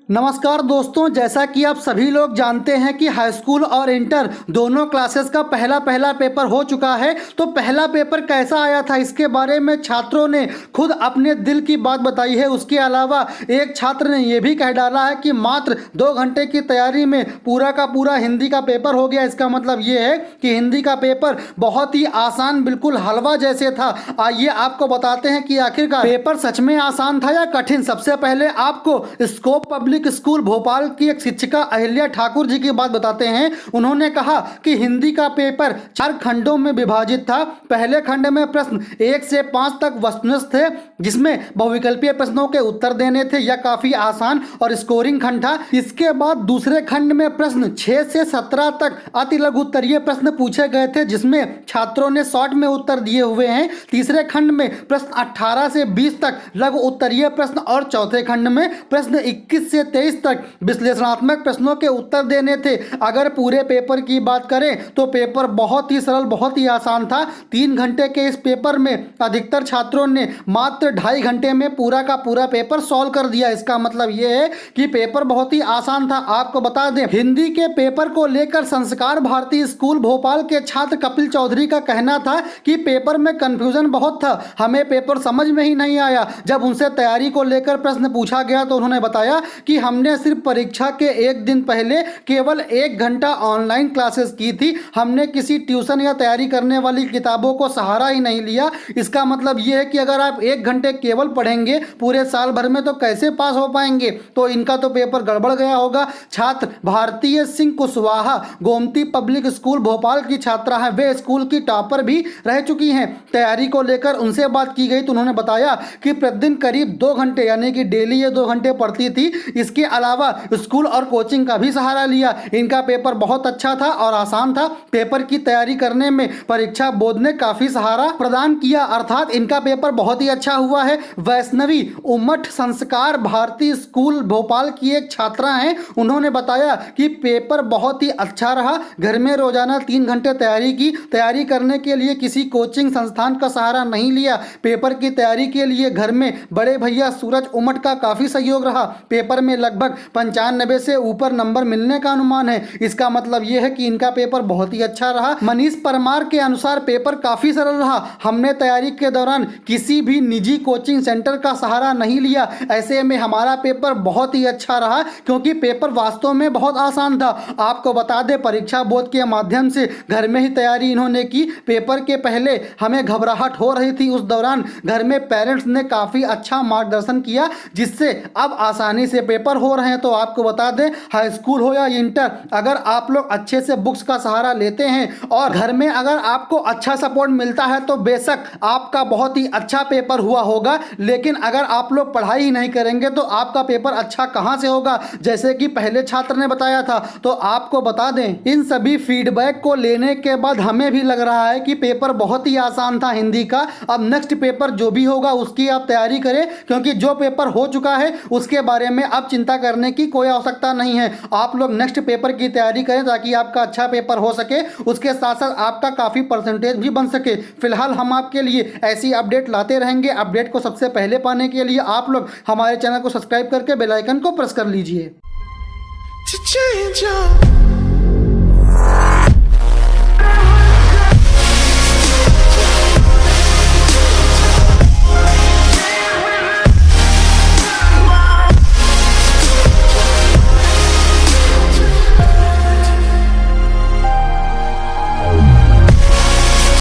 नमस्कार दोस्तों, जैसा कि आप सभी लोग जानते हैं कि हाई स्कूल और इंटर दोनों क्लासेस का पहला पेपर हो चुका है। तो पहला पेपर कैसा आया था इसके बारे में छात्रों ने खुद अपने दिल की बात बताई है। उसके अलावा एक छात्र ने यह भी कह डाला है कि मात्र 2 घंटे की तैयारी में पूरा का पूरा हिंदी का पेपर हो गया। इसका मतलब ये है कि हिंदी का पेपर बहुत ही आसान, बिल्कुल हलवा जैसे था। आइए आपको बताते हैं कि आखिरकार पेपर सच में आसान था या कठिन। सबसे पहले आपको स्कोप पब्लिक स्कूल भोपाल की एक शिक्षिका अहिल्या ठाकुर जी की बात बताते हैं। उन्होंने कहा कि हिंदी का पेपर 4 खंडों में विभाजित था। पहले खंड में प्रश्न 1 से 5 तक वस्तुनिष्ठ थे, जिसमें बहुविकल्पीय प्रश्नों के उत्तर देने थे। यह काफी आसान और स्कोरिंग खंड था। इसके बाद दूसरे खंड में प्रश्न 6 से 17 तक अति लघु उत्तरीय प्रश्न पूछे गए थे, जिसमें छात्रों ने शॉर्ट में उत्तर दिए हुए हैं। तीसरे खंड में प्रश्न 18 से 20 तक लघु उत्तरीय प्रश्न और चौथे खंड में प्रश्न 21 से 23 तक विश्लेषणात्मक प्रश्नों के उत्तर देने थे। अगर पूरे पेपर की बात करें तो पेपर बहुत ही सरल, बहुत ही आसान था। 3 घंटे के इस पेपर में अधिकतर छात्रों ने मात्र 2.5 घंटे में पूरा का पूरा पेपर सॉल्व कर दिया। इसका मतलब यह है कि पेपर बहुत ही आसान था। आपको बता दें, हिंदी के पेपर को लेकर संस्कार भारती स्कूल भोपाल के छात्र कपिल चौधरी का कहना था कि पेपर में कंफ्यूजन बहुत था, हमें पेपर समझ में ही नहीं आया। जब उनसे तैयारी को लेकर प्रश्न पूछा गया तो उन्होंने बताया कि हमने सिर्फ परीक्षा के 1 दिन पहले केवल 1 घंटा ऑनलाइन क्लासेस की थी। हमने किसी ट्यूशन या तैयारी करने वाली किताबों को सहारा ही नहीं लिया। इसका मतलब यह है कि अगर आप 1 घंटे केवल पढ़ेंगे पूरे साल भर में तो कैसे पास हो पाएंगे। तो इनका तो पेपर गड़बड़ गया होगा। छात्र भारतीय सिंह कुशवाहा गोमती पब्लिक स्कूल भोपाल की छात्रा है। वे स्कूल की टॉपर भी रह चुकी हैं। तैयारी को लेकर उनसे बात की गई तो उन्होंने बताया कि प्रतिदिन करीब 2 घंटे यानी कि डेली ये 2 घंटे पढ़ती थी। इसके अलावा स्कूल और कोचिंग का भी सहारा लिया। इनका पेपर बहुत अच्छा था और आसान था। पेपर की तैयारी करने में परीक्षा बोर्ड ने काफी सहारा प्रदान किया, अर्थात इनका पेपर बहुत ही अच्छा हुआ है। वैष्णवी उमठ संस्कार भारती स्कूल भोपाल की एक छात्रा हैं। उन्होंने बताया कि पेपर बहुत ही अच्छा रहा। घर में रोजाना 3 घंटे तैयारी की। तैयारी करने के लिए किसी कोचिंग संस्थान का सहारा नहीं लिया। पेपर की तैयारी के लिए घर में बड़े भैया सूरज उमठ का काफी सहयोग रहा। पेपर में लगभग 95 से ऊपर नंबर मिलने का अनुमान है। इसका मतलब यह है कि इनका पेपर बहुत ही अच्छा रहा। मनीष परमार के अनुसार पेपर काफी सरल रहा। हमने तैयारी के दौरान किसी भी निजी कोचिंग सेंटर का सहारा नहीं लिया। ऐसे में हमारा पेपर बहुत ही अच्छा रहा क्योंकि पेपर वास्तव में बहुत आसान था। आपको बता दें, परीक्षा बोर्ड के माध्यम से घर में ही तैयारी इन्होंने की। पेपर के पहले हमें घबराहट हो रही थी। उस दौरान घर में पेरेंट्स ने काफी अच्छा मार्गदर्शन किया, जिससे अब आसानी से पेपर हो रहे हैं। तो आपको बता दें, हाई स्कूल हो या इंटर, अगर आप लोग अच्छे से बुक्स का सहारा लेते हैं और घर में अगर आपको अच्छा सपोर्ट मिलता है तो बेशक आपका बहुत ही अच्छा पेपर हुआ होगा। लेकिन अगर आप लोग पढ़ाई ही नहीं करेंगे तो आपका पेपर अच्छा कहां से होगा, जैसे कि पहले छात्र ने बताया था। तो आपको बता दें, इन सभी फीडबैक को लेने के बाद हमें भी लग रहा है कि पेपर बहुत ही आसान था हिंदी का। अब नेक्स्ट पेपर जो भी होगा उसकी आप तैयारी करें, क्योंकि जो पेपर हो चुका है उसके बारे में अब चिंता करने की कोई आवश्यकता नहीं है। आप लोग नेक्स्ट पेपर की तैयारी करें ताकि आपका अच्छा पेपर हो सके, उसके साथ साथ आपका काफ़ी परसेंटेज भी बन सके। फिलहाल हम आपके लिए ऐसी अपडेट लाते रहेंगे। अपडेट को सबसे पहले पाने के लिए आप लोग हमारे चैनल को सब्सक्राइब करके बेल आइकन को प्रेस कर लीजिए।